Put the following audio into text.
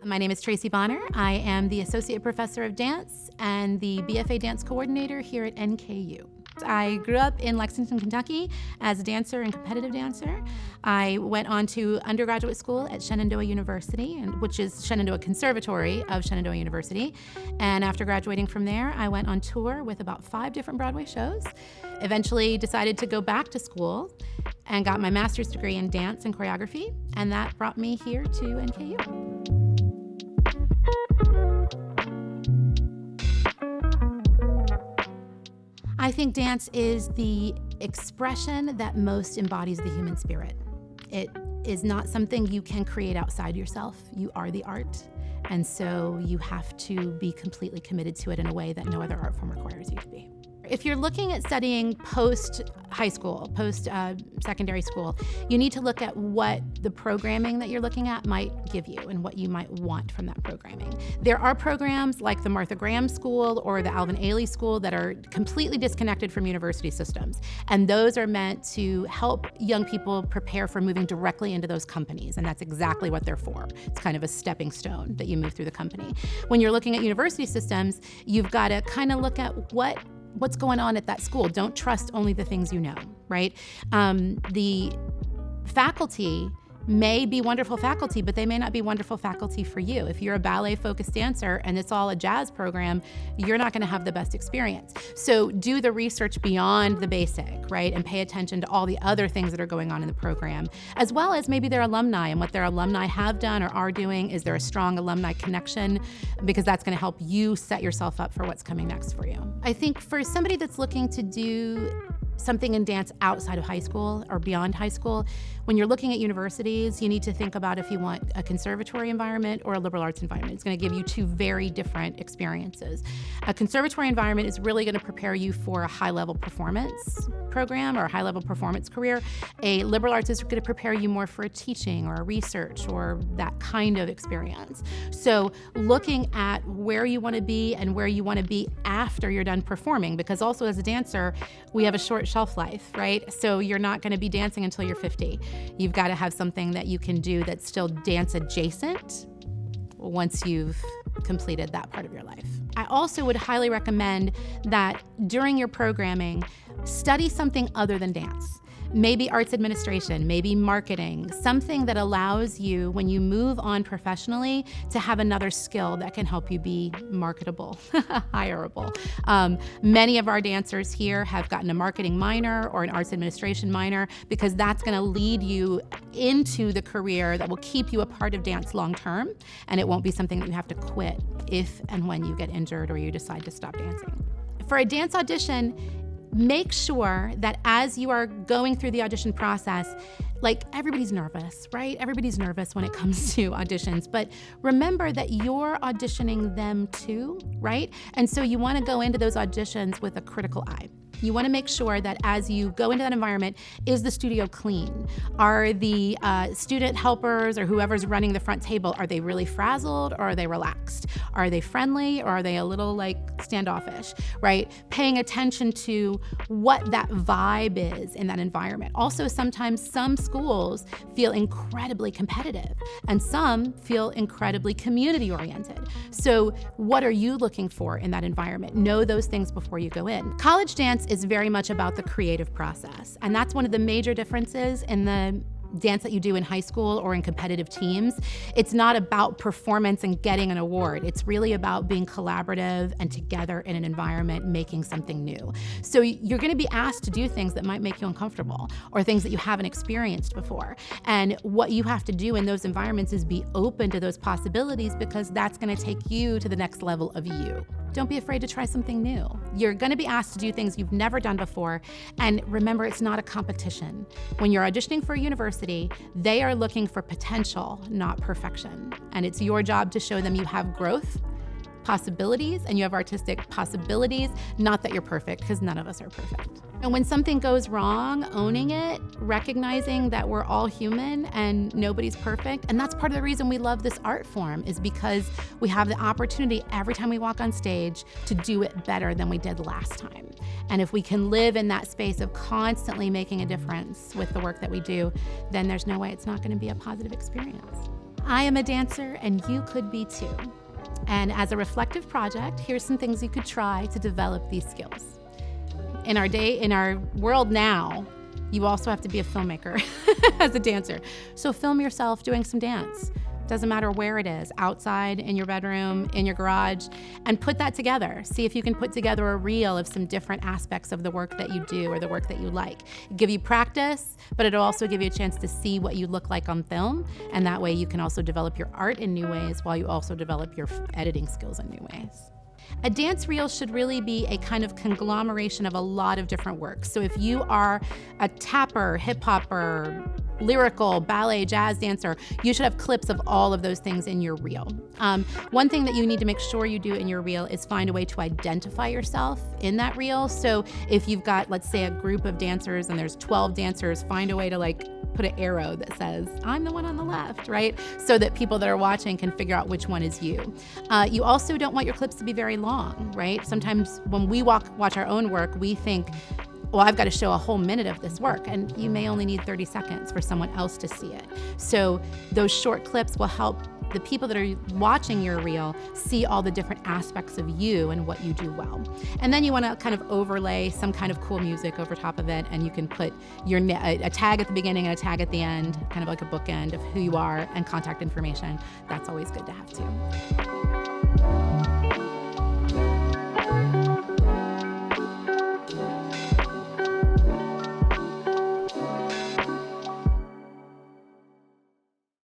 My name is Tracy Bonner. I am the Associate Professor of Dance and the BFA Dance Coordinator here at NKU. I grew up in Lexington, Kentucky as a dancer and competitive dancer. I went on to undergraduate school at Shenandoah University, which is Shenandoah Conservatory of Shenandoah University. And after graduating from there, I went on tour with about 5 different Broadway shows. Eventually decided to go back to school and got my master's degree in dance and choreography. And that brought me here to NKU. I think dance is the expression that most embodies the human spirit. It is not something you can create outside yourself. You are the art, and so you have to be completely committed to it in a way that no other art form requires you to be. If you're looking at studying post-high school, post-secondary school, you need to look at what the programming that you're looking at might give you and what you might want from that programming. There are programs like the Martha Graham School or the Alvin Ailey School that are completely disconnected from university systems, and those are meant to help young people prepare for moving directly into those companies, and that's exactly what they're for. It's kind of a stepping stone that you move through the company. When you're looking at university systems, you've got to kind of look at what's going on at that school. Don't trust only the things you know, right? The faculty may be wonderful faculty, but they may not be wonderful faculty for you. If you're a ballet-focused dancer and it's all a jazz program, you're not gonna have the best experience. So do the research beyond the basic, right? And pay attention to all the other things that are going on in the program, as well as maybe their alumni and what their alumni have done or are doing. Is there a strong alumni connection? Because that's gonna help you set yourself up for what's coming next for you. I think for somebody that's looking to do something in dance outside of high school or beyond high school, when you're looking at universities, you need to think about if you want a conservatory environment or a liberal arts environment. It's going to give you 2 very different experiences. A conservatory environment is really going to prepare you for a high-level performance program or a high-level performance career. A liberal arts is going to prepare you more for a teaching or a research or that kind of experience. So looking at where you want to be and where you want to be after you're done performing, because also as a dancer, we have a short shelf life, right? So you're not going to be dancing until you're 50. You've got to have something that you can do that's still dance adjacent once you've completed that part of your life. I also would highly recommend that during your programming, study something other than dance. Maybe arts administration, maybe marketing, something that allows you, when you move on professionally, to have another skill that can help you be marketable, hireable. Many of our dancers here have gotten a marketing minor or an arts administration minor because that's gonna lead you into the career that will keep you a part of dance long term, and it won't be something that you have to quit if and when you get injured or you decide to stop dancing. For a dance audition, make sure that as you are going through the audition process, like everybody's nervous, right? Everybody's nervous when it comes to auditions, but remember that you're auditioning them too, right? And so you want to go into those auditions with a critical eye. You want to make sure that as you go into that environment, is the studio clean? Are the student helpers or whoever's running the front table, are they really frazzled or are they relaxed? Are they friendly or are they a little like standoffish, right? Paying attention to what that vibe is in that environment. Also, sometimes some schools feel incredibly competitive and some feel incredibly community oriented. So what are you looking for in that environment? Know those things before you go in. College dance is very much about the creative process. And that's one of the major differences in the dance that you do in high school or in competitive teams. It's not about performance and getting an award. It's really about being collaborative and together in an environment, making something new. So you're going to be asked to do things that might make you uncomfortable or things that you haven't experienced before. And what you have to do in those environments is be open to those possibilities, because that's going to take you to the next level of you. Don't be afraid to try something new. You're going to be asked to do things you've never done before. And remember, it's not a competition. When you're auditioning for a university, they are looking for potential, not perfection. And it's your job to show them you have growth, possibilities, and you have artistic possibilities, not that you're perfect, because none of us are perfect. And when something goes wrong, owning it, recognizing that we're all human and nobody's perfect. And that's part of the reason we love this art form, is because we have the opportunity every time we walk on stage to do it better than we did last time. And if we can live in that space of constantly making a difference with the work that we do, then there's no way it's not going to be a positive experience. I am a dancer, and you could be too. And as a reflective project, here's some things you could try to develop these skills. In our world now, you also have to be a filmmaker as a dancer. So film yourself doing some dance. Doesn't matter where it is, outside, in your bedroom, in your garage, and put that together. See if you can put together a reel of some different aspects of the work that you do or the work that you like. Give you practice, but it'll also give you a chance to see what you look like on film, and that way you can also develop your art in new ways while you also develop your editing skills in new ways. A dance reel should really be a kind of conglomeration of a lot of different works. So if you are a tapper, hip hopper, lyrical, ballet, jazz dancer, you should have clips of all of those things in your reel. One thing that you need to make sure you do in your reel is find a way to identify yourself in that reel. So if you've got, let's say, a group of dancers and there's 12 dancers, find a way to put an arrow that says, I'm the one on the left, right? So that people that are watching can figure out which one is you. You also don't want your clips to be very long, right? Sometimes when we watch our own work, we think, well, I've got to show a whole minute of this work, and you may only need 30 seconds for someone else to see it. So those short clips will help the people that are watching your reel see all the different aspects of you and what you do well. And then you want to kind of overlay some kind of cool music over top of it, and you can put a tag at the beginning and a tag at the end, kind of like a bookend of who you are and contact information. That's always good to have too.